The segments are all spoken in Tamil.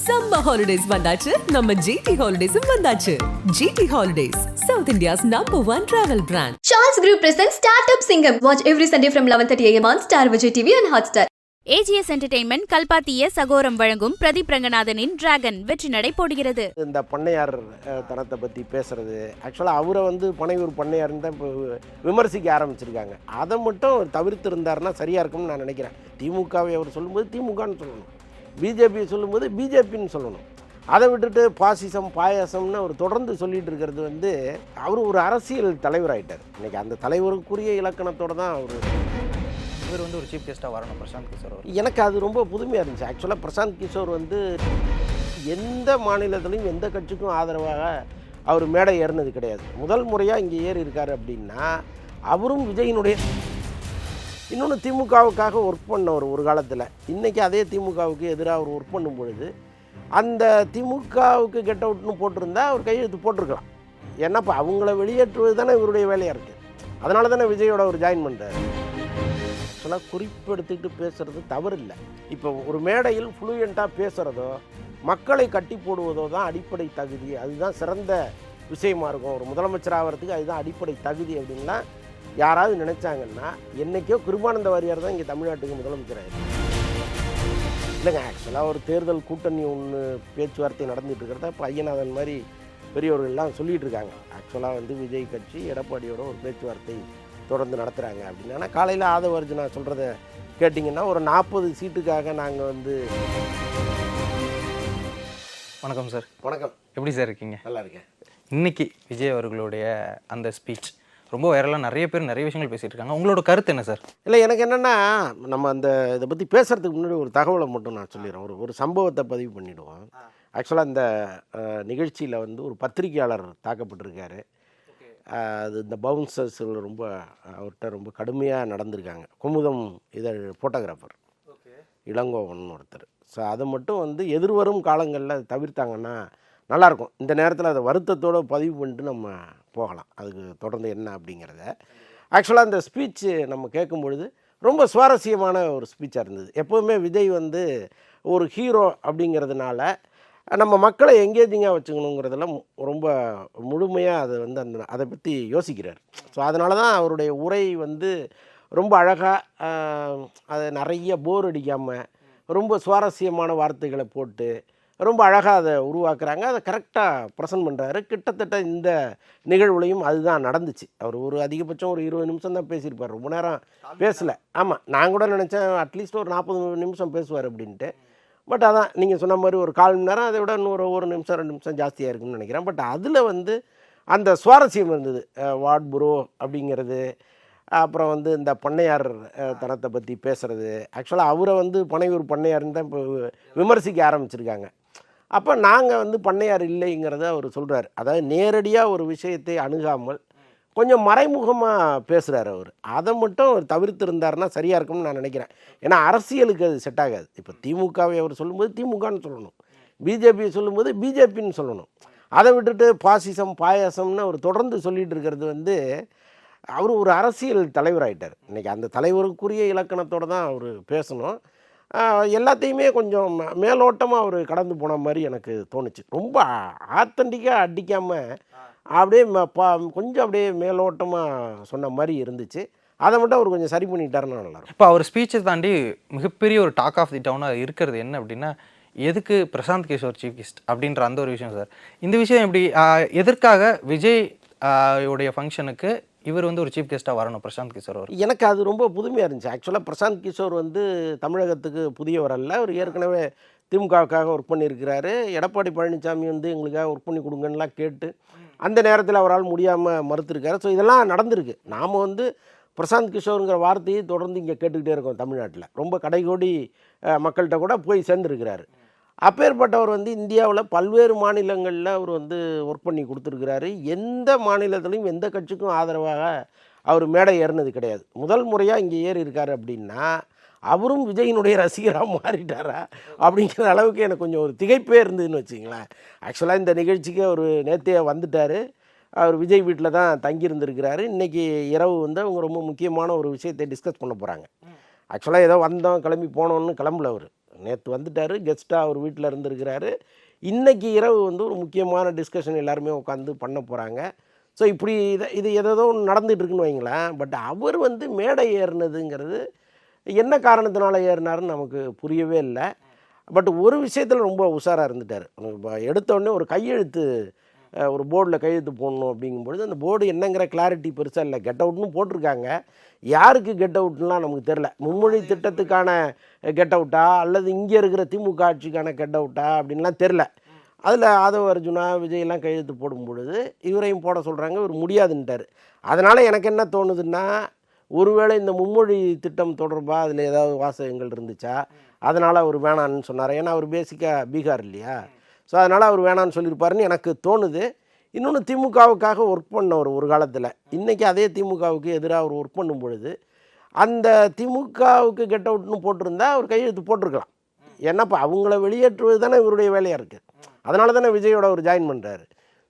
Summer holidays vandachu, நம்ம GT Holidays vandachu. GT Holidays, South India's #1 travel brand. Charles Group presents Startup Singham. Watch every Sunday from 11:30 AM on Star Vijay TV and Hotstar. AGS entertainment கல்பாத்திய சகோரம் வழங்கும் பிரதீப் ரங்கநாதனின் டிராகன் வெற்றி நடை போடுகிறது. இந்த பண்ணையார் தனத்தை பற்றி பேசுறது, ஆக்சுவலாக அவரை பனையூர் பண்ணையார்னு தான் இப்போ விமர்சிக்க ஆரம்பிச்சிருக்காங்க. அதை மட்டும் தவிர்த்து இருந்தாருன்னா சரியாக இருக்கும்னு நான் நினைக்கிறேன். திமுகவை அவர் சொல்லும்போது திமுகன்னு சொல்லணும், பிஜேபி சொல்லும்போது பிஜேபின்னு சொல்லணும். அதை விட்டுட்டு பாசிசம் பாயாசம்னு அவர் தொடர்ந்து சொல்லிட்டு இருக்கிறது அவர் ஒரு அரசியல் தலைவராகிட்டார். இன்றைக்கி அந்த தலைவருக்குரிய இலக்கணத்தோடு தான் அவர் இவர் ஒரு சீஃப் கெஸ்ட்டாக வரணும் பிரசாந்த் கிஷோர். எனக்கு அது ரொம்ப புதுமையாக இருந்துச்சு. ஆக்சுவலாக பிரசாந்த் கிஷோர் எந்த மாநிலத்திலையும் எந்த கட்சிக்கும் ஆதரவாக அவர் மேடை ஏறினது கிடையாது. முதல் முறையாக இங்கே ஏறி இருக்கார் அப்படின்னா அவரும் விஜயினுடைய இன்னொன்று திமுகவுக்காக ஒர்க் பண்ணவர் ஒரு காலத்தில். இன்றைக்கி அதே திமுகவுக்கு எதிராக அவர் ஒர்க் பண்ணும் பொழுது அந்த திமுகவுக்கு கெட் அவுட்னு போட்டிருந்தா அவர் கையெழுத்து போட்டிருக்கலாம். ஏன்னா இப்போ அவங்கள வெளியேற்றுவது தானே இவருடைய வேலையாக இருக்குது. அதனால தானே விஜயோட அவர் ஜாயின் பண்ணுறாரு. ஆக்சுவலாக குறிப்பெடுத்துக்கிட்டு பேசுகிறது தவறு இல்லை. இப்போ ஒரு மேடையில் ஃப்ளூயண்ட்டாக பேசுகிறதோ மக்களை கட்டி போடுவதோ தான் அடிப்படை தகுதி. அதுதான் சிறந்த விஷயமா இருக்கும். ஒரு முதலமைச்சர் ஆகிறதுக்கு அதுதான் அடிப்படை தகுதி அப்படின்லாம் யாராவது நினச்சாங்கன்னா என்றைக்கோ கிருபானந்த வாரியார் தான் இங்கே தமிழ்நாட்டுக்கு முதலமைச்சர் ஆகிருக்கு. இல்லைங்க, ஆக்சுவலாக ஒரு தேர்தல் கூட்டணி ஒன்று பேச்சுவார்த்தை நடந்துகிட்டு இருக்கிறத இப்போ ஐயநாதன் மாதிரி பெரியவர்கள்லாம் சொல்லிகிட்டு இருக்காங்க. ஆக்சுவலாக விஜய் கட்சி எடப்பாடியோட ஒரு பேச்சுவார்த்தை தொடர்ந்து நடத்துகிறாங்க அப்படின்னா, காலையில் ஆதவர்ஜுனா சொல்கிறத கேட்டிங்கன்னா ஒரு 40 சீட்டுக்காக நாங்கள் வணக்கம் சார். வணக்கம். எப்படி சார் இருக்கீங்க? நல்லா இருக்கேன். இன்னைக்கு விஜய் அவர்களுடைய அந்த ஸ்பீச் ரொம்ப வைரலாக நிறைய பேர் நிறைய விஷயங்கள் பேசிகிட்டு இருக்காங்க. உங்களோட கருத்து என்ன சார்? இல்லை, எனக்கு என்னென்னா நம்ம இதை பற்றி பேசுகிறதுக்கு முன்னாடி ஒரு தகவலை மட்டும் நான் சொல்லிடுறேன். ஒரு சம்பவத்தை பதிவு பண்ணிவிடுவோம். ஆக்சுவலாக இந்த நிகழ்ச்சியில் ஒரு பத்திரிகையாளர் தாக்கப்பட்டிருக்காரு. அது இந்த பவுன்சர்ஸில் அவர்கிட்ட ரொம்ப கடுமையாக நடந்திருக்காங்க. குமுதம் இதழ் ஃபோட்டோகிராஃபர் இளங்கோவன் ஒருத்தர். ஸோ அதை மட்டும் எதிர்வரும் காலங்களில் தவிர்த்தாங்கன்னா நல்லாயிருக்கும். இந்த நேரத்தில் அதை வருத்தத்தோடு பதிவு பண்ணிட்டு நம்ம போகலாம். அதுக்கு தொடர்ந்து என்ன அப்படிங்கிறத. ஆக்சுவலாக இந்த ஸ்பீச்சு நம்ம கேட்கும் பொழுது ரொம்ப சுவாரஸ்யமான ஒரு ஸ்பீச்சாக இருந்தது. எப்போதுமே விஜய் ஒரு ஹீரோ அப்படிங்கிறதுனால நம்ம மக்களை எங்கேஜிங்காக வச்சுக்கணுங்கிறதெல்லாம் ரொம்ப முழுமையாக அதை பற்றி யோசிக்கிறார். ஸோ அதனால தான் அவருடைய உரை ரொம்ப அழகாக அதை நிறைய போர் அடிக்காமல் ரொம்ப சுவாரஸ்யமான வார்த்தைகளை போட்டு ரொம்ப அழகாக அதை உருவாக்குறாங்க. அதை கரெக்டாக ப்ரெசன்ட் பண்ணுறாரு. கிட்டத்தட்ட இந்த நிகழ்வுலையும் அதுதான் நடந்துச்சு. அவர் அதிகபட்சம் ஒரு 20 நிமிஷம் தான் பேசியிருப்பார். ரொம்ப நேரம் பேசலை. ஆமாம், நான் கூட நினச்சேன் அட்லீஸ்ட் ஒரு 40 நிமிஷம் பேசுவார் அப்படின்ட்டு. பட் அதான் நீங்கள் சொன்ன மாதிரி ஒரு 1/4 மணி நேரம், அதை விட இன்னொரு 1 நிமிஷம் 2 நிமிஷம் ஜாஸ்தியாக இருக்குன்னு நினைக்கிறேன். பட் அதில் அந்த சுவாரஸ்யம் இருந்தது. வாட் ப்ரோ அப்படிங்கிறது, அப்புறம் இந்த பண்ணையார் தனத்தை பற்றி பேசுகிறது. ஆக்சுவலாக அவரை பனையூர் பண்ணையார்னு தான் இப்போ விமர்சிக்க ஆரம்பிச்சிருக்காங்க. அப்போ நாங்கள் பண்ணையார் இல்லைங்கிறத அவர் சொல்கிறார். அதாவது நேரடியாக ஒரு விஷயத்தை அணுகாமல் கொஞ்சம் மறைமுகமாக பேசுகிறார் அவர். அதை மட்டும் அவர் தவிர்த்து இருந்தாருன்னா சரியாக இருக்கும்னு நான் நினைக்கிறேன். ஏன்னா அரசியலுக்கு அது செட் ஆகாது. இப்போ திமுகவை அவர் சொல்லும்போது திமுகன்னு சொல்லணும், பிஜேபியை சொல்லும்போது பிஜேபின்னு சொல்லணும். அதை விட்டுட்டு பாசிசம் பாயாசம்னு அவர் தொடர்ந்து சொல்லிகிட்டு இருக்கிறது அவர் ஒரு அரசியல் தலைவராகிட்டார். இன்றைக்கி அந்த தலைவருக்குரிய இலக்கணத்தோடு தான் அவர் பேசணும். எல்லாத்தையுமே கொஞ்சம் மேலோட்டமாக அவர் கடந்து போன மாதிரி எனக்கு தோணுச்சு. ரொம்ப ஆத்தண்டிக்காக அடிக்காமல் அப்படியே கொஞ்சம் அப்படியே மேலோட்டமாக சொன்ன மாதிரி இருந்துச்சு. அதை மட்டும் அவர் கொஞ்சம் சரி பண்ணிட்டாருன்னா நல்லாயிருக்கும். இப்போ அவர் ஸ்பீச்சை தாண்டி மிகப்பெரிய ஒரு டாக் ஆஃப் தி டவுனாக இருக்கிறது என்ன அப்படின்னா, எதுக்கு பிரசாந்த் கிஷோர் சீஃப் கெஸ்ட் அப்படின்ற அந்த ஒரு விஷயம் சார். இந்த விஷயம் எப்படி எதற்காக விஜய் உடைய ஃபங்க்ஷனுக்கு இவர் ஒரு சீஃப் கெஸ்ட்டாக வரணும் பிரசாந்த் கிஷோர்? எனக்கு அது ரொம்ப புதுமையாக இருந்துச்சு. ஆக்சுவலாக பிரசாந்த் கிஷோர் தமிழகத்துக்கு புதியவர் அல்ல. அவர் ஏற்கனவே திமுகவுக்காக ஒர்க் பண்ணியிருக்கிறாரு. எடப்பாடி பழனிசாமி எங்களுக்காக ஒர்க் பண்ணி கொடுங்கன்னெலாம் கேட்டு அந்த நேரத்தில் அவரால் முடியாமல் மறுத்திருக்காரு. ஸோ இதெல்லாம் நடந்திருக்கு. நாம் பிரசாந்த் கிஷோருங்கிற வார்த்தையை தொடர்ந்து இங்கே கேட்டுக்கிட்டே இருக்கோம். தமிழ்நாட்டில் ரொம்ப கடைகோடி மக்கள்கிட்ட கூட போய் சேர்ந்துருக்கிறாரு. அப்பேற்பட்டவர் இந்தியாவில் பல்வேறு மாநிலங்களில் அவர் ஒர்க் பண்ணி கொடுத்துருக்கிறாரு. எந்த மாநிலத்திலையும் எந்த கட்சிக்கும் ஆதரவாக அவர் மேடை ஏறினது கிடையாது. முதல் முறையாக இங்கே ஏறி இருக்கார் அப்படின்னா அவரும் விஜயினுடைய ரசிகராக மாறிட்டாரா அப்படிங்கிற அளவுக்கு எனக்கு கொஞ்சம் ஒரு திகைப்பே இருந்ததுன்னு வச்சுங்களேன். ஆக்சுவலாக இந்த நிகழ்ச்சிக்கு அவர் நேற்றே வந்துட்டார். அவர் விஜய் வீட்டில் தான் தங்கியிருந்திருக்கிறாரு. இன்றைக்கி இரவு அவங்க ரொம்ப முக்கியமான ஒரு விஷயத்தை டிஸ்கஸ் பண்ண போகிறாங்க. ஆக்சுவலாக ஏதோ வந்தோம் கிளம்பி போனோன்னு கிளம்பல. அவர் நேற்று வந்துட்டார், கெஸ்ட்டாக அவர் வீட்டில் இருந்திருக்கிறாரு. இன்றைக்கி இரவு வந்து ஒரு முக்கியமான டிஸ்கஷன் எல்லாருமே உட்காந்து பண்ண போகிறாங்க. ஸோ இப்படி இது ஏதோ ஒன்று நடந்துகிட்டு இருக்குன்னு வைங்களேன். பட் அவர் வந்து மேடை ஏறினதுங்கிறது என்ன காரணத்தினால ஏறினாருன்னு நமக்கு புரியவே இல்லை. பட் ஒரு விஷயத்தில் ரொம்ப உஷாராக இருந்துட்டார். எடுத்தோடனே ஒரு கையெழுத்து, ஒரு போர்டில் கையெழுத்து போடணும் அப்படிங்கும்பொழுது அந்த போர்டு என்னங்கிற கிளாரிட்டி பெருசாக இல்லை. கெட் அவுட்னு போட்டிருக்காங்க, யாருக்கு கெட் அவுட்லாம் நமக்கு தெரில. மும்மொழி திட்டத்துக்கான கெட் அவுட்டா அல்லது இங்கே இருக்கிற திமுக ஆட்சிக்கான கெட் அவுட்டா அப்படின்லாம் தெரில. அதில் ஆதவ அர்ஜுனா விஜயெல்லாம் கையெழுத்து போடும் பொழுது இவரையும் போட சொல்கிறாங்க, இவர் முடியாதுன்ட்டார். அதனால் எனக்கு என்ன தோணுதுன்னா, ஒருவேளை இந்த மும்மொழி திட்டம் தொடர்பாக அதில் ஏதாவது வாசகங்கள் இருந்துச்சா, அதனால் அவர் வேணான்னு சொன்னார். ஏன்னா அவர் பேசிக்காக பீகார் இல்லையா, ஸோ அதனால் அவர் வேணான்னு சொல்லியிருப்பாருன்னு எனக்கு தோணுது. இன்னொன்று, திமுகவுக்காக ஒர்க் பண்ணவர் ஒரு காலத்தில், இன்றைக்கி அதே திமுகவுக்கு எதிராக அவர் ஒர்க் பண்ணும் பொழுது அந்த திமுகவுக்கு கெட் அவுட்னு போட்டிருந்தா அவர் கையெழுத்து போட்டிருக்கலாம். ஏன்னா இப்போ அவங்கள வெளியேற்றுவது தானே இவருடைய வேலையாக இருக்குது. அதனால தானே விஜயோட அவர் ஜாயின் பண்ணுறாரு.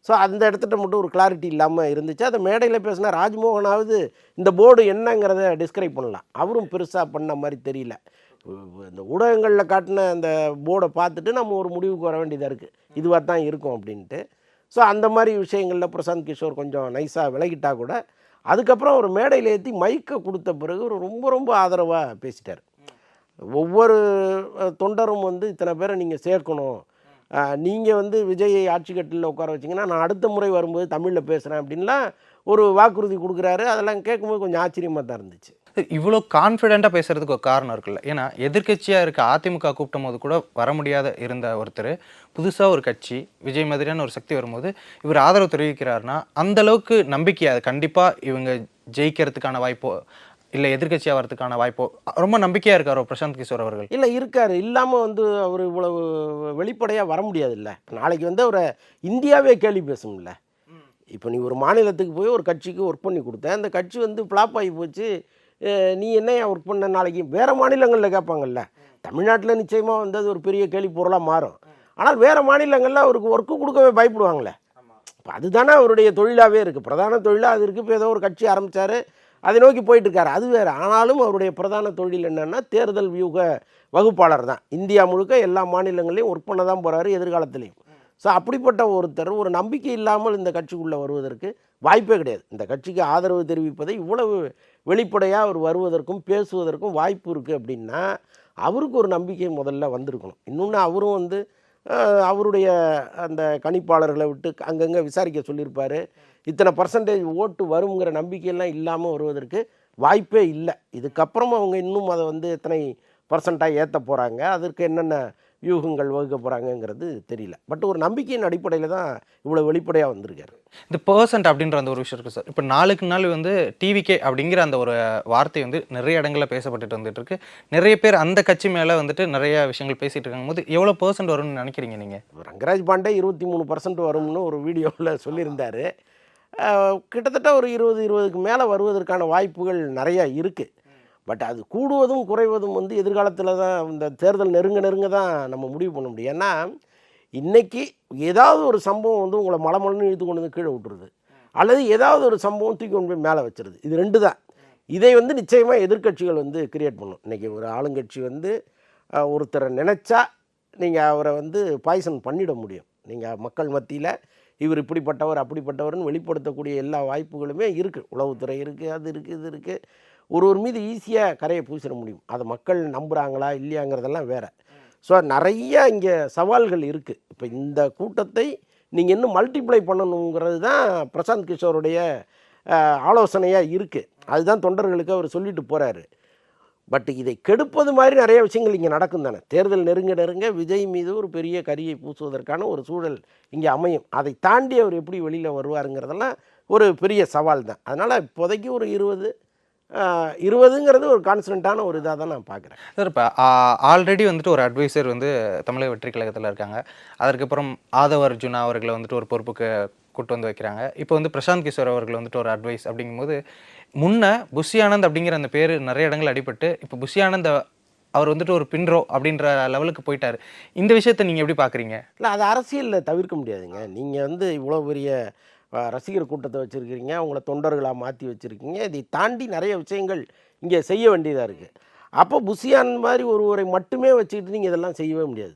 ஸோ அந்த இடத்துல மட்டும் ஒரு கிளாரிட்டி இல்லாமல் இருந்துச்சு. அதை மேடையில் பேசினா ராஜ்மோகனாவது இந்த போர்டு என்னங்கிறத டிஸ்கிரைப் பண்ணலாம், அவரும் பெருசாக பண்ண மாதிரி தெரியல. இந்த ஊடகங்களில் காட்டின அந்த போர்டை பார்த்துட்டு நம்ம ஒரு முடிவுக்கு வர வேண்டியதாக இருக்குது, இதுவாக தான் இருக்கும் அப்படின்ட்டு. ஸோ அந்த மாதிரி விஷயங்களில் பிரசாந்த் கிஷோர் கொஞ்சம் நைஸாக விலகிட்டா கூட, அதுக்கப்புறம் ஒரு மேடையில் ஏற்றி மைக்கை கொடுத்த பிறகு ஒரு ரொம்ப ரொம்ப ஆதரவாக பேசிட்டார். ஒவ்வொரு தொண்டரும் வந்து இத்தனை பேரை நீங்கள் சேர்க்கணும், நீங்கள் வந்து விஜயை ஆட்சி கட்டிலில் உட்கார வச்சிங்கன்னா நான் அடுத்த முறை வரும்போது தமிழில் பேசுகிறேன் அப்படின்லாம் ஒரு வாக்குறுதி கொடுக்குறாரு. அதெல்லாம் கேட்கும்போது கொஞ்சம் ஆச்சரியமாக தான் இருந்துச்சு. இவ்வளோ கான்ஃபிடென்ட்டாக பேசுகிறதுக்கு ஒரு காரணம் இருக்குல்ல. ஏன்னா எதிர்கட்சியாக இருக்க அதிமுக கூப்பிடும் போது கூட வர முடியாத இருந்த ஒருத்தர் புதுசாக ஒரு கட்சி விஜய் மாதிரியான ஒரு சக்தி வரும்போது இவர் ஆதரவு தெரிவிக்கிறாருன்னா அந்தளவுக்கு நம்பிக்கை, அது கண்டிப்பாக இவங்க ஜெயிக்கிறதுக்கான வாய்ப்போ இல்லை எதிர்கட்சியாக வரதுக்கான வாய்ப்போ ரொம்ப நம்பிக்கையாக இருக்காரோ பிரசாந்த் கிஷோர் அவர்கள்? இல்லை, இருக்கார். இல்லாமல் வந்து அவர் இவ்வளவு வெளிப்படையாக வர முடியாது இல்லை. நாளைக்கு வந்து அவரை இந்தியாவே கேள்வி பேசும்ல. இப்போ நீ ஒரு மாநிலத்துக்கு போய் ஒரு கட்சிக்கு ஒர்க் பண்ணி கொடுத்த, அந்த கட்சி வந்து ஃப்ளாப் ஆகி போச்சு, நீ என்னையா ஒர்க் பண்ண, நாளைக்கு வேறு மாநிலங்களில் கேட்பாங்கல்ல. தமிழ்நாட்டில் நிச்சயமாக வந்து அது ஒரு பெரிய கேள்வி பொருளாக மாறும். ஆனால் வேறு மாநிலங்களில் அவருக்கு ஒர்க்கு கொடுக்கவே பயப்படுவாங்களே. இப்போ அதுதானே அவருடைய தொழிலாகவே இருக்குது, பிரதான தொழிலாக அது இருக்குது. இப்போ ஏதோ ஒரு கட்சி ஆரம்பித்தார், அதை நோக்கி போயிட்டுருக்காரு, அது வேறு. ஆனாலும் அவருடைய பிரதான தொழில் என்னென்னா தேர்தல் வியூக வகுப்பாளர் தான். இந்தியா முழுக்க எல்லா மாநிலங்களையும் ஒர்க் பண்ண தான் போகிறாரு எதிர்காலத்துலேயும். ஸோ அப்படிப்பட்ட ஒருத்தர் ஒரு நம்பிக்கை இல்லாமல் இந்த கட்சிக்குள்ளே வருவதற்கு வாய்ப்பே கிடையாது. இந்த கட்சிக்கு ஆதரவு தெரிவிப்பதை இவ்வளவு வெளிப்படையாக அவர் வருவதற்கும் பேசுவதற்கும் வாய்ப்பு இருக்குது அப்படின்னா அவருக்கு ஒரு நம்பிக்கை முதல்ல வந்திருக்கணும். இன்னொன்று, அவரும் வந்து அவருடைய அந்த கணிப்பாளர்களை விட்டு அங்கங்கே விசாரிக்க சொல்லியிருப்பார். இத்தனை பர்சன்டேஜ் ஓட்டு வருங்கிற நம்பிக்கையெல்லாம் இல்லாமல் வருவதற்கு வாய்ப்பே இல்லை. இதுக்கப்புறமா அவங்க இன்னும் அதை வந்து எத்தனை பர்சன்ட்டாக ஏற்ற போகிறாங்க, அதற்கு என்னென்ன வியூகங்கள் வகுக்க போகிறாங்கங்கிறது தெரியல. பட் ஒரு நம்பிக்கையின் அடிப்படையில் தான் இவ்வளோ வெளிப்படையாக வந்திருக்காரு. இந்த பர்சன்ட் அப்படின்ற அந்த ஒரு விஷயம் இருக்குது சார். இப்போ நாளுக்கு நாள் வந்து டிவிகே அப்படிங்கிற அந்த ஒரு வார்த்தை வந்து நிறைய இடங்களில் பேசப்பட்டுட்டு வந்துட்டு இருக்கு. நிறைய பேர் அந்த கட்சி மேலே வந்துட்டு நிறைய விஷயங்கள் பேசிகிட்டு இருக்காங்க போது எவ்வளோ பர்சன்ட் வரும்னு நினைக்கிறீங்க நீங்கள்? ரங்கராஜ் பாண்டே 23% வரும்னு ஒரு வீடியோவில் சொல்லியிருந்தார். கிட்டத்தட்ட ஒரு 20-20க்கு மேலே வருவதற்கான வாய்ப்புகள் நிறையா இருக்குது. பட் அது கூடுவதும் குறைவதும் வந்து எதிர்காலத்தில் தான், இந்த தேர்தல் நெருங்க தான் நம்ம முடிவு பண்ண முடியும். ஏன்னா இன்றைக்கி ஏதாவது ஒரு சம்பவம் வந்து உங்களை மலமலன்னு இழுத்து கொண்டு வந்து கீழே விட்டுருது, அல்லது ஏதாவது ஒரு சம்பவம் தூக்கி கொண்டு போய் மேலே வச்சுருது. இது ரெண்டு தான். இதை வந்து நிச்சயமாக எதிர்க்கட்சிகள் வந்து கிரியேட் பண்ணும். இன்றைக்கி ஒரு ஆளுங்கட்சி வந்து ஒருத்தரை நினச்சா நீங்கள் அவரை வந்து பாய்சன் பண்ணிட முடியும். நீங்கள் மக்கள் மத்தியில் இவர் இப்படிப்பட்டவர் அப்படிப்பட்டவர்னு வெளிப்படுத்தக்கூடிய எல்லா வாய்ப்புகளுமே இருக்குது. உளவுத்துறை இருக்குது, அது இருக்குது, இது இருக்குது. ஒருவர் மீது ஈஸியாக கரையை பூசிட முடியும். அதை மக்கள் நம்புகிறாங்களா இல்லையாங்கிறதெல்லாம் வேறு. ஸோ நிறைய இங்கே சவால்கள் இருக்குது. இப்போ இந்த கூட்டத்தை நீங்கள் இன்னும் மல்டிப்ளை பண்ணணுங்கிறது தான் பிரசாந்த் கிஷோருடைய ஆலோசனையாக இருக்குது. அதுதான் தொண்டர்களுக்கு அவர் சொல்லிட்டு போகிறாரு. பட் இதை கெடுப்பது மாதிரி நிறைய விஷயங்கள் இங்கே நடக்கும் தானே. தேர்தல் நெருங்க விஜய் மீது ஒரு பெரிய கரியை பூசுவதற்கான ஒரு சூழல் இங்கே அமையும். அதை தாண்டி அவர் எப்படி வெளியில் வருவாருங்கிறதெல்லாம் ஒரு பெரிய சவால் தான். அதனால் இப்போதைக்கு ஒரு 20ங்கிறது ஒரு கான்ஸ்டன்ட்டான ஒரு இதாக தான் நான் பார்க்குறேன் சார். இப்போ ஆல்ரெடி வந்துட்டு ஒரு அட்வைசர் வந்து தமிழக வெற்றி கழகத்தில் இருக்காங்க. அதற்கப்புறம் ஆதவ அர்ஜுனா அவர்களை வந்துட்டு ஒரு பொறுப்புக்கு கூட்டு வந்து வைக்கிறாங்க. இப்போ வந்து பிரசாந்த் கிஷோர் அவர்கள் வந்துட்டு ஒரு அட்வைஸ் அப்படிங்கும்போது, முன்ன புஷி ஆனந்த் அப்படிங்கிற அந்த பேர் நிறைய இடங்கள் அடிபட்டு இப்போ புஷி ஆனந்த் அவர் வந்துட்டு ஒரு பின்ரோ அப்படின்ற லெவலுக்கு போயிட்டார். இந்த விஷயத்தை நீங்கள் எப்படி பார்க்குறீங்க? இல்லை, அது அரசியலில் தவிர்க்க முடியாதுங்க. நீங்கள் வந்து இவ்வளோ பெரிய ரசிகர் கூட்டத்தை வச்சுருக்கிறீங்க, அவங்கள தொண்டர்களாக மாற்றி வச்சுருக்கீங்க. இதை தாண்டி நிறைய விஷயங்கள் இங்கே செய்ய வேண்டியதாக இருக்குது. அப்போ புசியான் மாதிரி ஒருவரை மட்டுமே வச்சுக்கிட்டு நீங்கள் இதெல்லாம் செய்யவே முடியாது.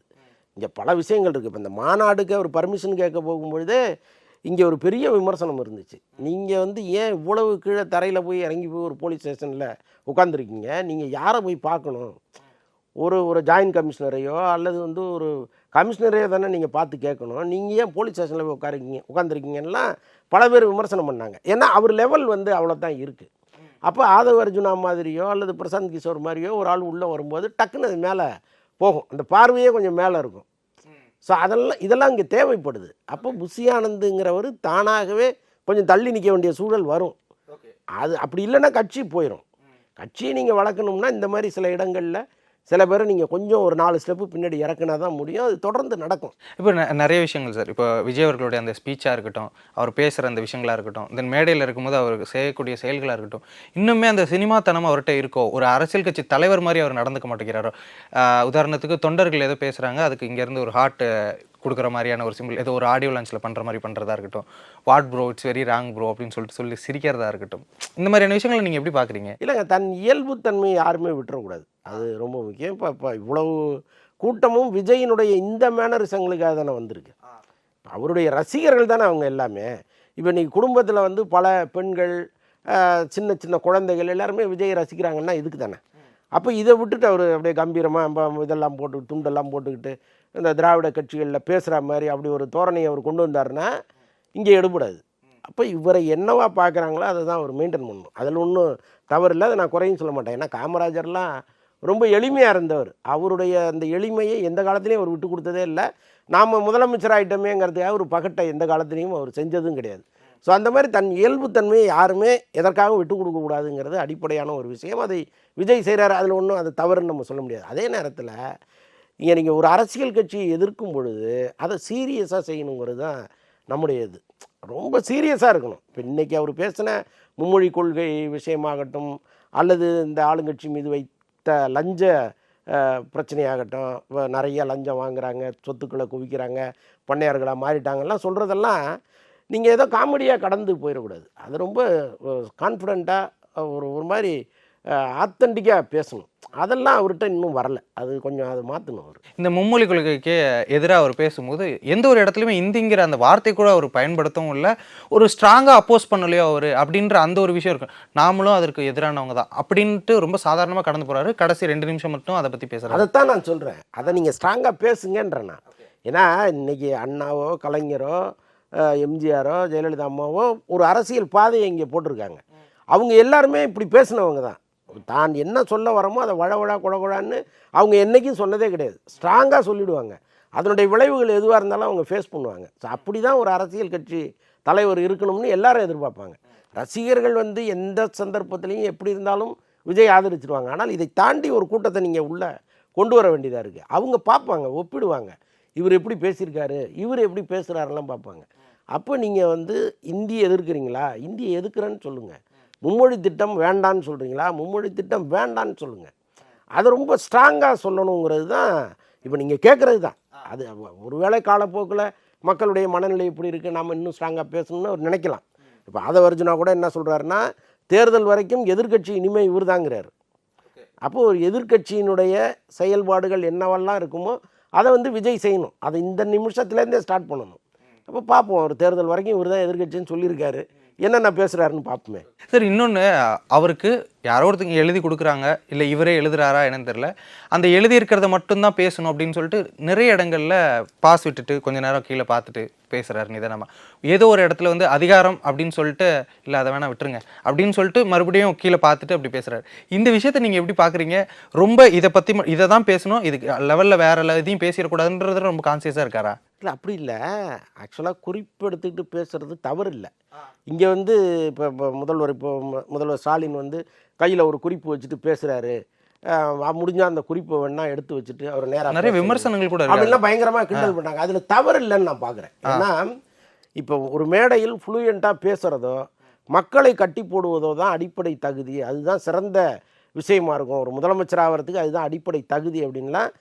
இங்கே பல விஷயங்கள் இருக்குது. இப்போ இந்த மாநாடுக்கு அவர் பர்மிஷன் கேட்க போகும்பொழுதே இங்கே ஒரு பெரிய விமர்சனம் இருந்துச்சு. நீங்கள் வந்து ஏன் இவ்வளவு கீழே தரையில் போய் இறங்கி போய் ஒரு போலீஸ் ஸ்டேஷனில் உட்காந்துருக்கீங்க, நீங்கள் யாரை போய் பார்க்கணும், ஒரு ஜாயின்ட் கமிஷனரையோ அல்லது வந்து ஒரு கமிஷனரையோ தானே நீங்கள் பார்த்து கேட்கணும், நீங்கள் ஏன் போலீஸ் ஸ்டேஷனில் போய் உட்காந்துருக்கீங்கன்னா பல பேர் விமர்சனம் பண்ணாங்க. ஏன்னா அவர் லெவல் வந்து அவ்வளோதான் இருக்குது. அப்போ ஆதவ அர்ஜுனா மாதிரியோ அல்லது பிரசாந்த் கிஷோர் மாதிரியோ ஒரு ஆள் உள்ளே வரும்போது டக்குன்னு அது மேலே போகும், அந்த பார்வையே கொஞ்சம் மேலே இருக்கும். ஸோ இதெல்லாம் இங்கே தேவைப்படுது. அப்போ புஷி ஆனந்துங்கிறவர் தானாகவே கொஞ்சம் தள்ளி நிற்க வேண்டிய சூழல் வரும். அது அப்படி இல்லைன்னா கட்சி போயிடும். கட்சியை நீங்கள் வளர்க்கணும்னா இந்த மாதிரி சில இடங்களில் சில பேரை நீங்கள் கொஞ்சம் ஒரு 4 ஸ்டெப்பு பின்னாடி இறக்குனா தான் முடியும். அது தொடர்ந்து நடக்கும். இப்போ நிறைய விஷயங்கள் சார், இப்போ விஜய் அவர்களுடைய அந்த ஸ்பீச்சாக இருக்கட்டும், அவர் பேசுகிற அந்த விஷயங்களாக இருக்கட்டும், தென் மேடையில் இருக்கும்போது அவர் செய்யக்கூடிய செயல்களாக இருக்கட்டும், இன்னுமே அந்த சினிமாத்தனம் அவர்கிட்ட இருக்கோ, ஒரு அரசியல் கட்சி தலைவர் மாதிரி அவர் நடந்துக்க மாட்டேங்கிறாரோ. உதாரணத்துக்கு தொண்டர்கள் ஏதோ பேசுகிறாங்க, அதுக்கு இங்கேருந்து ஒரு ஹார்ட் கொடுக்குற மாதிரியான ஒரு சிம்பிள் ஏதோ ஒரு ஆடியோ லான்ச்சில் பண்ணுற மாதிரி பண்ணுறதா இருக்கட்டும், what bro it's very wrong bro அப்படின்னு சொல்லி சிரிக்கிறதா இருக்கட்டும், இந்த மாதிரியான விஷயங்களை நீங்கள் எப்படி பார்க்குறீங்க? இல்லைங்க, தன் இயல்புத்தன்மையை யாருமே விட்டுறக்கூடாது. அது ரொம்ப முக்கியம். இப்போ இவ்வளவு கூட்டமும் விஜயினுடைய இந்த மேனரிசங்களுக்காக தானே வந்திருக்கு. அவருடைய ரசிகர்கள் தானே அவங்க எல்லாமே. இப்போ நீங்கள் குடும்பத்தில் வந்து பல பெண்கள், சின்ன சின்ன குழந்தைகள் எல்லாருமே விஜயை ரசிக்கிறாங்கன்னா இதுக்கு தானே. அப்போ இதை விட்டுட்டு அவர் அப்படியே கம்பீரமாக இதெல்லாம் போட்டு துண்டெல்லாம் போட்டுக்கிட்டு இந்த திராவிட கட்சிகளில் பேசுகிற மாதிரி அப்படி ஒரு தோரணையை அவர் கொண்டு வந்தாருன்னா இங்கே எடுபடாது. அப்போ இவரை என்னவா பார்க்குறாங்களோ அதை தான் அவர் மெயின்டைன் பண்ணணும். அதில் ஒன்றும் தவறு இல்லை, அதை நான் குறையும் சொல்ல மாட்டேன். ஏன்னா காமராஜர்லாம் ரொம்ப எளிமையாக இருந்தவர். அவருடைய அந்த எளிமையை எந்த காலத்துலேயும் அவர் விட்டு கொடுத்ததே இல்லை. நாம் முதலமைச்சர் ஆகிட்டோமேங்கிறதுக்காக ஒரு பகட்டை எந்த காலத்துலேயும் அவர் செஞ்சதும் கிடையாது. ஸோ அந்த மாதிரி தன் இயல்புத்தன்மையை யாருமே எதற்காகவும் விட்டு கொடுக்கக்கூடாதுங்கிறது அடிப்படையான ஒரு விஷயம். அதை விஜய் செய்கிறார், அதில் ஒன்றும் அது தவறுன்னு நம்ம சொல்ல முடியாது. அதே நேரத்தில் இங்கே நீங்கள் ஒரு அரசியல் கட்சியை எதிர்க்கும் பொழுது அதை சீரியஸாக செய்யணுங்கிறது தான் நம்முடைய இது. ரொம்ப சீரியஸாக இருக்கணும். இப்போ இன்றைக்கி அவர் பேசின மும்மொழி கொள்கை விஷயமாகட்டும் அல்லது இந்த ஆளுங்கட்சி மீது வைத்த லஞ்ச பிரச்சனையாகட்டும், நிறைய லஞ்சம் வாங்குகிறாங்க, சொத்துக்களை குவிக்கிறாங்க, பண்ணையார்களாக மாறிட்டாங்கலாம் சொல்கிறதெல்லாம் நீங்கள் ஏதோ காமெடியாக கடந்து போயிடக்கூடாது. அது ரொம்ப கான்ஃபிடெண்ட்டாக ஒரு மாதிரி ஆத்தென்டிக்காக பேசணும். அதெல்லாம் அவர்கிட்ட இன்னும் வரல. அது கொஞ்சம் அதை மாற்றணும். அவர் இந்த மும்மொழி கொள்கைக்கு எதிராக அவர் பேசும்போது எந்த ஒரு இடத்துலையுமே இந்திங்கிற அந்த வார்த்தை கூட அவர் பயன்படுத்தவும் இல்லை, ஒரு ஸ்ட்ராங்காக அப்போஸ் பண்ணலையோ அவர் அப்படின்ற அந்த ஒரு விஷயம் இருக்கும். நாமளும் அதற்கு எதிரானவங்க தான் அப்படின்ட்டு ரொம்ப சாதாரணமாக கடந்து போகிறாரு. கடைசி 2 நிமிஷம் மட்டும் அதை பற்றி பேசுகிறாரு. அதைத்தான் நான் சொல்கிறேன். அதை நீங்கள் ஸ்ட்ராங்காக பேசுங்கன்றேன் நான். ஏன்னா இன்றைக்கி அண்ணாவோ கலைஞரோ எம்ஜிஆரோ ஜெயலலிதா அம்மாவோ ஒரு அரசியல் பாதையை இங்கே போட்டிருக்காங்க. அவங்க எல்லாருமே இப்படி பேசினவங்க தான். தான் என்ன சொல்ல வரமோ அதை வழவழா குழகுழான்னு அவங்க என்றைக்கும் சொன்னதே கிடையாது. ஸ்ட்ராங்காக சொல்லிவிடுவாங்க. அதனுடைய விளைவுகள் எதுவாக இருந்தாலும் அவங்க ஃபேஸ் பண்ணுவாங்க. ஸோ அப்படி தான் ஒரு அரசியல் கட்சி தலைவர் இருக்கணும்னு எல்லாரும் எதிர்பார்ப்பாங்க. ரசிகர்கள் வந்து எந்த சந்தர்ப்பத்திலையும் எப்படி இருந்தாலும் விஜய் ஆதரிச்சிருவாங்க. ஆனால் இதை தாண்டி ஒரு கூட்டத்தை நீங்கள் உள்ளே கொண்டு வர வேண்டியதாக இருக்குது. அவங்க பார்ப்பாங்க, ஒப்பிடுவாங்க. இவர் எப்படி பேசியிருக்காரு, இவர் எப்படி பேசுகிறாருலாம் பார்ப்பாங்க. அப்போ நீங்கள் வந்து இந்தியை எதிர்க்கிறீங்களா, இந்தியை எதிர்க்கிறேன்னு சொல்லுங்கள். மும்மொழி திட்டம் வேண்டான்னு சொல்கிறீங்களா, மும்மொழி திட்டம் வேண்டான்னு சொல்லுங்கள். அதை ரொம்ப ஸ்ட்ராங்காக சொல்லணுங்கிறது தான் இப்போ நீங்கள் கேட்குறது தான். அது ஒருவேளை காலப்போக்கில் மக்களுடைய மனநிலை எப்படி இருக்குது, நாம் இன்னும் ஸ்ட்ராங்காக பேசணும்னு அவர் நினைக்கலாம். இப்போ ஆதவ அர்ஜுனா கூட என்ன சொல்கிறாருன்னா, தேர்தல் வரைக்கும் எதிர்க்கட்சி இனிமேல் இவர் தாங்கிறார். அப்போது ஒரு எதிர்க்கட்சியினுடைய செயல்பாடுகள் என்னவெல்லாம் இருக்குமோ அதை வந்து விஜய் செய்யணும். அதை இந்த நிமிஷத்துலேருந்தே ஸ்டார்ட் பண்ணணும். அப்போ பார்ப்போம், ஒரு தேர்தல் வரைக்கும் இவர் தான் எதிர்க்கட்சின்னு சொல்லியிருக்காரு, என்னென்ன பேசுகிறாருன்னு பார்ப்போமே. சார் இன்னொன்று, அவருக்கு யாரோ ஒருத்தங்க எழுதி கொடுக்குறாங்க, இல்லை இவரே எழுதுறாரா என்னன்னு தெரியல, அந்த எழுதியிருக்கிறத மட்டும்தான் பேசணும் அப்படின்னு சொல்லிட்டு நிறைய இடங்களில் பாஸ் விட்டுட்டு கொஞ்ச நேரம் கீழே பார்த்துட்டு பேசுகிறாரு நிதானமாக. ஏதோ ஒரு இடத்துல வந்து அதிகாரம் அப்படின்னு சொல்லிட்டு இல்லை அதை வேணால் விட்டுருங்க அப்படின்னு சொல்லிட்டு மறுபடியும் கீழே பார்த்துட்டு அப்படி பேசுகிறாரு. இந்த விஷயத்தை நீங்கள் எப்படி பார்க்குறீங்க? ரொம்ப இதை பற்றி இதை தான் பேசணும், இதுக்கு லெவலில் வேறு எதையும் பேசிடக்கூடாதுன்றது ரொம்ப கான்சியஸாக இருக்காரா? இல்லை அப்படி இல்லை. ஆக்சுவலாக குறிப்பு எடுத்துக்கிட்டு பேசுகிறது தவறு இல்லை. இங்கே வந்து இப்போ முதல்வர் ஸ்டாலின் வந்து கையில் ஒரு குறிப்பு வச்சுட்டு பேசுகிறாரு, முடிஞ்சால் அந்த குறிப்பை வேணா எடுத்து வச்சுட்டு அவர் நேராக நிறைய விமர்சனங்கள் கூட அப்படின்லாம் பயங்கரமாக கிண்டல் பண்ணாங்க. அதில் தவறு இல்லைன்னு நான் பார்க்குறேன். ஏன்னா இப்போ ஒரு மேடையில் ஃப்ளூயண்ட்டாக பேசுகிறதோ மக்களை கட்டி போடுவதோ தான் அடிப்படை தகுதி. அதுதான் சிறந்த விஷயமா இருக்கும். ஒரு முதலமைச்சர் ஆகிறதுக்கு அதுதான் அடிப்படை தகுதி அப்படின்லாம்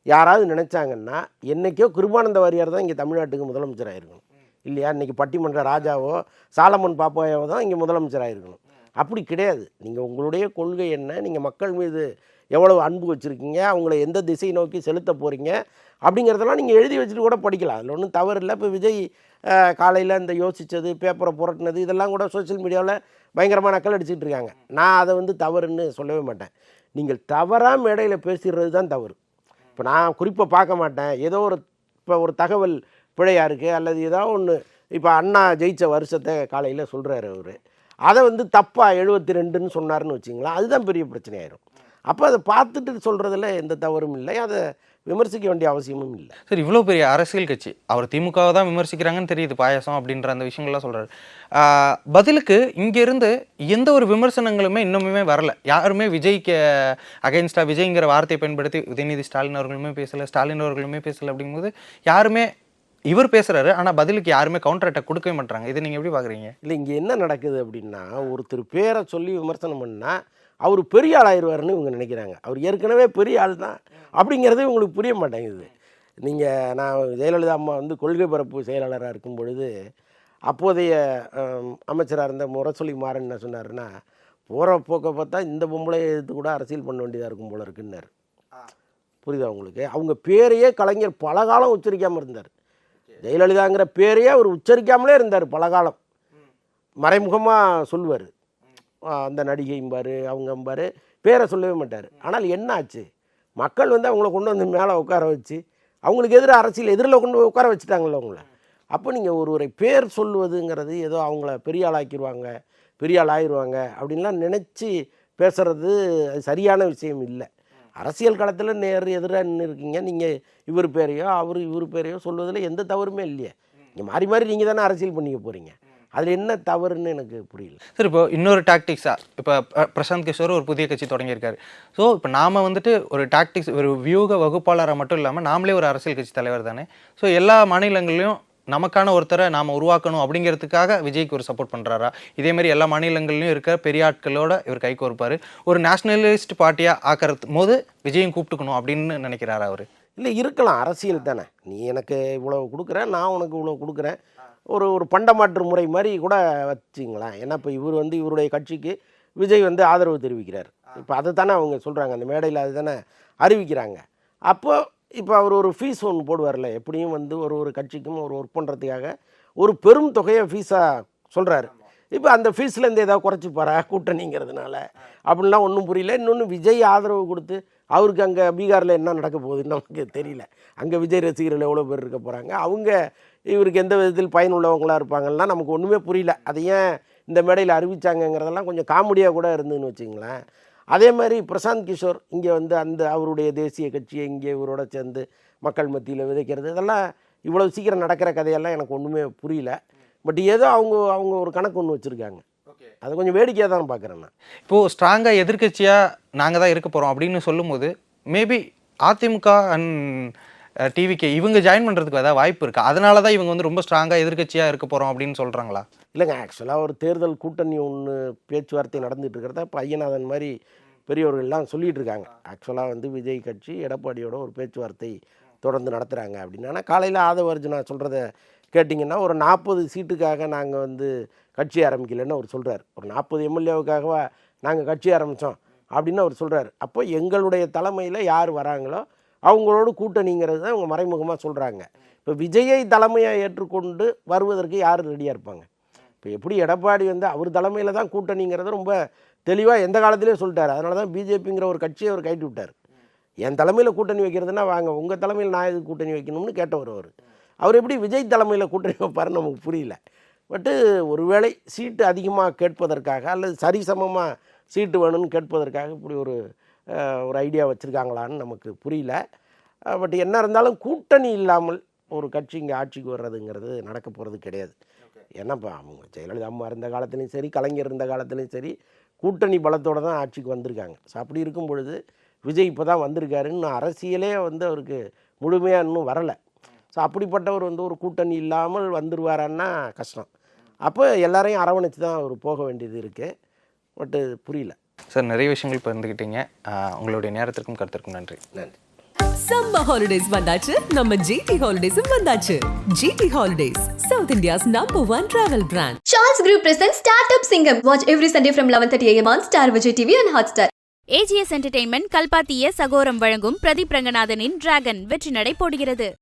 யாராவது நினச்சாங்கன்னா என்றைக்கோ கிருபானந்த வாரியார் தான் இங்கே தமிழ்நாட்டுக்கு முதலமைச்சராக இருக்கணும் இல்லையா? இன்றைக்கி பட்டிமன்ற ராஜாவோ சாலமன் பாப்பாயாவோ தான் இங்கே முதலமைச்சராக இருக்கணும். அப்படி கிடையாது. நீங்கள் உங்களுடைய கொள்கை என்ன, நீங்கள் மக்கள் மீது எவ்வளவு அன்பு வச்சுருக்கீங்க, அவங்கள எந்த திசை நோக்கி செலுத்த போகிறீங்க அப்படிங்கிறதெல்லாம் நீங்கள் எழுதி வச்சுட்டு கூட படிக்கலாம். அதில் ஒன்றும் தவறு இல்லை. இப்போ விஜய் காலையில் இந்த யோசித்தது, பேப்பரை புரட்டினது, இதெல்லாம் கூட சோஷியல் மீடியாவில் பயங்கரமாக நக்கல் அடிச்சுட்டு இருக்காங்க. நான் அதை வந்து தவறுன்னு சொல்லவே மாட்டேன். நீங்கள் தவறாக மேடையில் பேசிடுறது தான் தவறு. இப்போ நான் குறிப்பாக பார்க்க மாட்டேன். ஏதோ ஒரு தகவல் பிழையாக இருக்குது அல்லது ஏதோ ஒன்று. இப்போ அண்ணா ஜெயித்த வருஷத்தை காலையில் சொல்கிறாரு அவர், அதை வந்து தப்பாக 72ன்னு சொன்னார்னு வச்சிங்களா, அதுதான் பெரிய பிரச்சனையாயிரும். அப்போ அதை பார்த்துட்டு சொல்கிறதுல எந்த தவறும் இல்லை, அதை விமர்சிக்க வேண்டிய அவசியமும் இல்லை. சார், இவ்வளோ பெரிய அரசியல் கட்சி அவர் திமுகவை தான் விமர்சிக்கிறாங்கன்னு தெரியுது, பாயாசம் அப்படின்ற அந்த விஷயங்கள்லாம் சொல்கிறாரு. பதிலுக்கு இங்கேருந்து எந்த ஒரு விமர்சனங்களுமே இன்னுமே வரல. யாருமே விஜய்க்கு அகைன்ஸ்டாக விஜய்ங்கிற வார்த்தையை பயன்படுத்தி உதயநிதி ஸ்டாலின் அவர்களுமே பேசலை, ஸ்டாலின் அவர்களுமே பேசலை. அப்படிங்கும்போது யாருமே இவர் பேசுகிறாரு, ஆனால் பதிலுக்கு யாருமே கவுண்டர் அட்டாக் கொடுக்கவே மாட்டாங்க. இதை நீங்கள் எப்படி பார்க்குறீங்க? இல்லை, இங்கே என்ன நடக்குது அப்படின்னா, ஒருத்தர் பேரை சொல்லி விமர்சனம் பண்ணால் அவர் பெரிய ஆள் ஆயிடுவார்னு இவங்க நினைக்கிறாங்க. அவர் ஏற்கனவே பெரிய ஆள் தான் அப்படிங்கிறது இவங்களுக்கு புரிய மாட்டேங்குது. நான் ஜெயலலிதா அம்மா வந்து கொள்கை பரப்பு செயலாளராக இருக்கும் பொழுது அப்போதைய அமைச்சராக இருந்த முரசொலி மாறன் என்ன சொன்னார்னா, போகிற போக்க பார்த்தா இந்த பொம்பளையை எடுத்து கூட அரசியல் பண்ண வேண்டியதாக இருக்கும் போல இருக்குன்னாரு. புரியுதா உங்களுக்கு? அவங்க பேரையே கலைஞர் பல காலம் உச்சரிக்காமல் இருந்தார். ஜெயலலிதாங்கிற பேரையே அவர் உச்சரிக்காமலே இருந்தார் பல காலம். மறைமுகமாக சொல்லுவார், அந்த நடிகைம்பார் அவங்கம்பார், பேரை சொல்லவே மாட்டார். ஆனால் என்ன ஆச்சு, மக்கள் வந்து அவங்கள கொண்டு வந்து மேலே உட்கார வச்சு அவங்களுக்கு எதிராக அரசியல் எதிரில் கொண்டு போய் உட்கார வச்சுட்டாங்களே அவங்கள. அப்போ நீங்கள் ஒருவரை பேர் சொல்லுவதுங்கிறது ஏதோ அவங்கள பெரிய ஆள் ஆக்கிடுவாங்க, பெரிய ஆள் ஆயிடுவாங்க அப்படின்லாம் நினச்சி பேசுகிறது அது சரியான விஷயம் இல்லை. அரசியல் களத்தில் நேர் எதிராக நின்று இருக்கீங்க, நீங்கள் இவர் பேரையோ இவர் பேரையோ சொல்வதில் எந்த தவறுமே இல்லையே. நீங்கள் மாறி மாறி நீங்கள் தானே அரசியல் பண்ணிக்க போகிறீங்க, அதில் என்ன தவறுன்னு எனக்கு புரியல. சார், இப்போ இன்னொரு டாக்டிக்ஸாக இப்போ பிரசாந்த் கிஷோர் ஒரு புதிய கட்சி தொடங்கியிருக்காரு. ஸோ இப்போ நாம் வந்துட்டு ஒரு டாக்டிக்ஸ் ஒரு வியூக வகுப்பாளராக மட்டும் இல்லாமல் நாமளே ஒரு அரசியல் கட்சி தலைவர் தானே. ஸோ எல்லா மாநிலங்கள்லையும் நமக்கான ஒருத்தரை நாம் உருவாக்கணும் அப்படிங்கிறதுக்காக விஜய்க்கு ஒரு சப்போர்ட் பண்ணுறாரா? இதேமாதிரி எல்லா மாநிலங்கள்லையும் இருக்கிற பெரிய ஆட்களோட இவர் கை கோர்ப்பார். ஒரு நேஷனலிஸ்ட் பார்ட்டியாக ஆக்கிறது போது விஜயும் கூப்பிட்டுக்கணும் அப்படின்னு நினைக்கிறாரா அவர்? இல்லை, இருக்கலாம், அரசியல் தானே. நீ எனக்கு இவ்வளோ கொடுக்குறேன், நான் உனக்கு இவ்வளோ கொடுக்குறேன், ஒரு பண்டமாற்று முறை மாதிரி கூட வச்சுங்களேன். ஏன்னா இப்போ இவர் வந்து இவருடைய கட்சிக்கு விஜய் வந்து ஆதரவு தெரிவிக்கிறார். இப்போ அதை தானே அவங்க சொல்கிறாங்க, அந்த மேடையில் அது தானே அறிவிக்கிறாங்க. அப்போது இப்போ அவர் ஒரு ஃபீஸ் ஒன்று போடுவார்ல, எப்படியும் வந்து ஒரு கட்சிக்கும் ஒரு ஒர்க் பண்ணுறதுக்காக ஒரு பெரும் தொகையை ஃபீஸாக சொல்கிறாரு. இப்போ அந்த ஃபீஸ்லேருந்து ஏதாவது குறைச்சிப்பாரா கூட்டணிங்கிறதுனால அப்படின்லாம் ஒன்றும் புரியல. இன்னொன்று விஜய் ஆதரவு கொடுத்து அவருக்கு அங்கே பீகாரில் என்ன நடக்க போகுதுன்னு நமக்கு தெரியல. அங்கே விஜய் ரசிகர்கள் எவ்வளோ பேர் இருக்க போகிறாங்க, அவங்க இவருக்கு எந்த விதத்தில் பயனுள்ளவங்களாக இருப்பாங்கன்னா நமக்கு ஒன்றுமே புரியல. அதை ஏன் இந்த மேடையில் அறிவிச்சாங்கங்கிறதெல்லாம் கொஞ்சம் காமெடியாக கூட இருந்துன்னு வச்சுங்களேன். அதே மாதிரி பிரசாந்த் கிஷோர் இங்கே வந்து அவருடைய தேசிய கட்சியை இங்கே இவரோட சேர்ந்து மக்கள் மத்தியில் விதைக்கிறது, இதெல்லாம் இவ்வளோ சீக்கிரம் நடக்கிற கதையெல்லாம் எனக்கு ஒன்றுமே புரியல. பட் ஏதோ அவங்க ஒரு கணக்கு ஒன்று வச்சுருக்காங்க, அதை கொஞ்சம் வேடிக்கையாக தான் பார்க்குறேன் நான். இப்போது ஸ்ட்ராங்காக எதிர்கட்சியாக நாங்கள் தான் இருக்க போகிறோம் அப்படின்னு சொல்லும்போது மேபி அதிமுக அண்ட் டிவிகே இவங்க ஜாயின் பண்ணுறதுக்கு ஏதாவது வாய்ப்பு இருக்கா? அதனால தான் இவங்க வந்து ரொம்ப ஸ்ட்ராங்காக எதிர்கட்சியாக இருக்க போகிறோம் அப்படின்னு சொல்கிறாங்களா? இல்லைங்க, ஆக்சுவலாக ஒரு தேர்தல் கூட்டணி ஒன்று பேச்சுவார்த்தை நடந்துகிட்டு இருக்கிறத இப்போ ஐயநாதன் மாதிரி பெரியவர்கள்லாம் சொல்லிகிட்டு இருக்காங்க. ஆக்சுவலாக வந்து விஜய் கட்சி எடப்பாடியோட ஒரு பேச்சுவார்த்தை தொடர்ந்து நடத்துகிறாங்க அப்படின்னா, காலையில் ஆதவ அர்ஜுனா சொல்கிறத கேட்டிங்கன்னா ஒரு 40 சீட்டுக்காக நாங்கள் வந்து கட்சி ஆரம்பிக்கலைன்னு அவர் சொல்கிறார். ஒரு 40 எம்எல்ஏவுக்காகவா நாங்கள் கட்சி ஆரம்பித்தோம் அப்படின்னு அவர் சொல்கிறார். அப்போ எங்களுடைய தலைமையில் யார் வராங்களோ அவங்களோட கூட்டணிங்கிறது தான் அவங்க மறைமுகமாக சொல்கிறாங்க. இப்போ விஜயை தலைமையாக ஏற்றுக்கொண்டு வருவதற்கு யார் ரெடியாக இருப்பாங்க? இப்போ எப்படி எடப்பாடி வந்து அவர் தலைமையில் தான் கூட்டணிங்கிறத ரொம்ப தெளிவாக எந்த காலத்திலே சொல்லிட்டார். அதனால தான் பிஜேபிங்கிற ஒரு கட்சியை அவர் கைட்டு விட்டார். என் தலைமையில் கூட்டணி வைக்கிறதுனா வாங்க, உங்கள் தலைமையில் நான் எதுக்கு கூட்டணி வைக்கணும்னு கேட்டவர் அவர் எப்படி விஜய் தலைமையில் கூட்டணி வைப்பாருன்னு நமக்கு புரியல. பட்டு ஒருவேளை சீட்டு அதிகமாக கேட்பதற்காக அல்லது சரிசமமாக சீட்டு வேணும்னு கேட்பதற்காக இப்படி ஒரு ஐடியா வச்சுருக்காங்களான்னு நமக்கு புரியல. பட் என்ன இருந்தாலும் கூட்டணி இல்லாமல் ஒரு கட்சி இங்கே ஆட்சிக்கு வர்றதுங்கிறது நடக்க போகிறது கிடையாது. ஏன்னாப்பா அவங்க ஜெயலலிதா அம்மா இருந்த காலத்துலேயும் சரி, கலைஞர் இருந்த காலத்துலேயும் சரி, கூட்டணி பலத்தோடு தான் ஆட்சிக்கு வந்திருக்காங்க. ஸோ அப்படி இருக்கும் பொழுது விஜய் இப்போ தான் வந்திருக்காருன்னு அரசியலே வந்து அவருக்கு முழுமையாக இன்னும் வரலை. ஸோ அப்படிப்பட்டவர் வந்து ஒரு கூட்டணி இல்லாமல் வந்துடுவாரான்னா கஷ்டம். அப்போ எல்லாரையும் அரவணைச்சு தான் அவர் போக வேண்டியது இருக்குது. பட்டு புரியல சார். நிறைய விஷயங்கள் பகிர்ந்துக்கிட்டீங்க. உங்களுடைய நேரத்திற்கும் கருத்திற்கும் நன்றி. நன்றி. சம்மர் ஹாலிடேஸ் வந்தாச்சு, நம்ம ஜிடி ஹாலிடேஸும் வந்தாச்சு. GT holidays, South India's #1 travel brand. Charles Group presents Startup Singham. Watch every Sunday from 11:30 a.m. on Star Vijay TV and Hotstar. AGS entertainment கல்பாத்திய சகோரம் வழங்கும் பிரதீப் ரங்கநாதனின் டிராகன் வெற்றி நடை போடுகிறது.